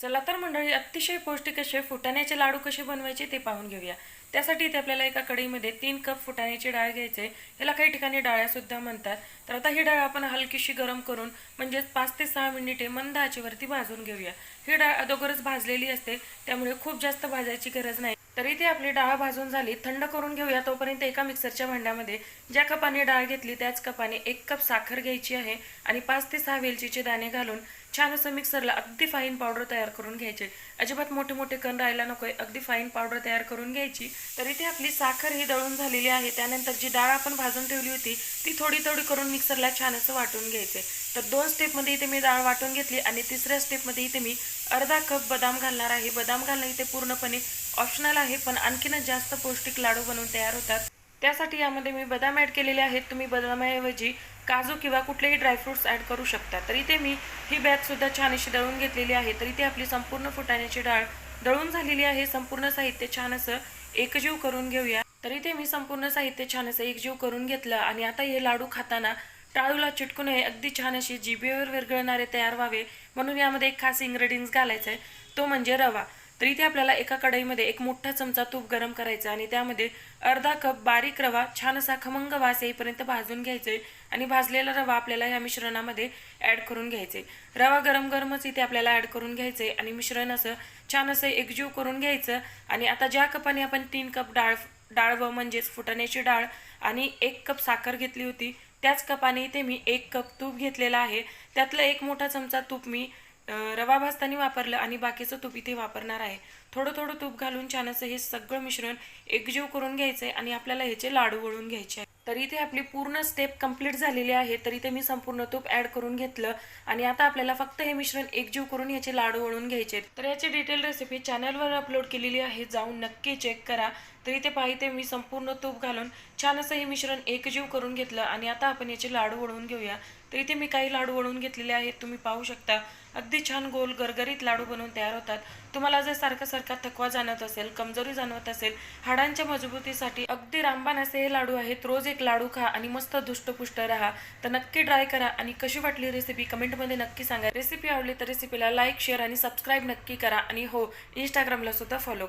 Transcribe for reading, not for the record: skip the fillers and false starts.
चला तर मंडळी, अतिशय पौष्टिक असे फुटाण्याचे लाडू कसे बनवायचे ते पाहून घेऊया। त्यासाठी इथे आपल्याला एका कढईमध्ये 3 कप फुटाण्याची डाळ घ्यायचे। याला काही ठिकाणी डाळ्या सुद्धा म्हणतात। तर आता ही डाळ आपण हलकीशी गरम करून म्हणजे 5 ते 6 मिनिटे मंद आचेवरती भाजून घेऊया। ही डाळ अगोदरच भाजलेली असते, त्यामुळे खूप जास्त भाजायची गरज नाही। तर इथे आपली डाळ भाजून झाली, थंड करून घेऊया। तोपर्यंत एका मिक्सरच्या भांड्यामध्ये ज्या कपाने डाळ घेतली त्याच कपाने 1 कप साखर घ्यायची आहे आणि 5 ते 6 वेलचीचे दाणे घालून छान असं मिक्सरला अगदी फाईन पावडर तयार करून घ्यायचे। अजिबात मोठे मोठे कण राहायला नकोय, अगदी फाईन पावडर तयार करून घ्यायची। तर इथे आपली साखर ही दळून झालेली आहे। त्यानंतर जी डाळ आपण भाजून ठेवली होती ती थोडी थोडी करून मिक्सरला छान असं वाटून घ्यायचे। तर 2 स्टेपमध्ये इथे मी डाळ वाटून घेतली आणि तिसऱ्या स्टेपमध्ये इथे मी अर्धा कप बदाम घालणार आहे। बदाम घालणं इथे पूर्णपणे ऑप्शनल आहे, पण आणखीनच जास्त पौष्टिक लाडू बनवून तयार होतात। त्यासाठी यामध्ये मी बदाम ॲड केलेले आहेत। तुम्ही बदामाऐवजी काजू किंवा कुठलेही ड्रायफ्रुट्स ॲड करू शकता। तर इथे मी ही बॅच सुद्धा छान अशी दळून घेतलेली आहे। तर इथे आपली संपूर्ण फुटाण्याची डाळ दळून झालेली आहे। संपूर्ण साहित्य छान असं एकजीव करून घेऊया। तर इथे मी संपूर्ण साहित्य छान असं एकजीव करून घेतलं आणि आता हे लाडू खाताना टाळूला चिटकू नये, अगदी छान अशी जिभेवर विरघळणारे तयार व्हावे म्हणून यामध्ये एक खास इन्ग्रेडियंट्स घालायचं आहे, तो म्हणजे रवा। तर इथे आपल्याला एका कढईमध्ये एक मोठा चमचा तूप गरम करायचा आणि त्यामध्ये अर्धा कप बारीक रवा छान असा खमंग वास येईपर्यंत भाजून घ्यायचे आणि भाजलेला रवा आपल्याला या मिश्रणामध्ये ॲड करून घ्यायचे। रवा गरम गरमच इथे आपल्याला ॲड करून घ्यायचे आणि मिश्रण असं छान असं एकजीव करून घ्यायचं। आणि आता ज्या कपाने आपण 3 कप डाळ व म्हणजेच फुटाण्याची डाळ आणि 1 कप साखर घेतली होती त्याच कपाने इथे मी 1 कप तूप घेतलेला आहे। त्यातलं 1 मोठा चमचा तूप मी रवा भाजताना वापरलं आणि बाकीचं तूप इथे वापरणार आहे। थोडं थोडं तूप घालून छान असं हे सगळं मिश्रण एकजीव करून घ्यायचं आहे आणि आपल्याला ह्याचे लाडू वळून घ्यायचे आहे। तर इथे आपली पूर्ण स्टेप कंप्लीट झालेली आहे। तर इथे मी संपूर्ण तूप ॲड करून घेतलं आणि आता आपल्याला फक्त हे मिश्रण एकजीव करून याचे लाडू वळून घ्यायचे। तर याची डिटेल रेसिपी चॅनलवर अपलोड केलेली आहे, जाऊन नक्की चेक करा। तर इथे पाहिजे मी संपूर्ण तूप घालून छान असं हे मिश्रण एकजीव करून घेतलं आणि आता आपण याचे लाडू वळून घेऊया। तर इथे मी काही लाडू वळून घेतलेले आहेत, तुम्ही पाहू शकता। अगदी छान गोल गरगरीत लाडू बनवून तयार होतात। तुम्हाला जर सारखा थकवा जाणवत असेल, कमजोरी जाणवत असेल, हाडांच्या मजबूतीसाठी अगदी रामबाण असे हे लाडू आहेत। रोज एक लाडू खा आणि मस्त धुष्टपुष्ट राहा। तर नक्की ट्राय करा आणि कशी वाटली रेसिपी कमेंटमध्ये नक्की सांगा। रेसिपी आवडली तर रेसिपीला लाईक, शेअर आणि सबस्क्राईब नक्की करा आणि हो, इंस्टाग्रामला सुद्धा फॉलो करा।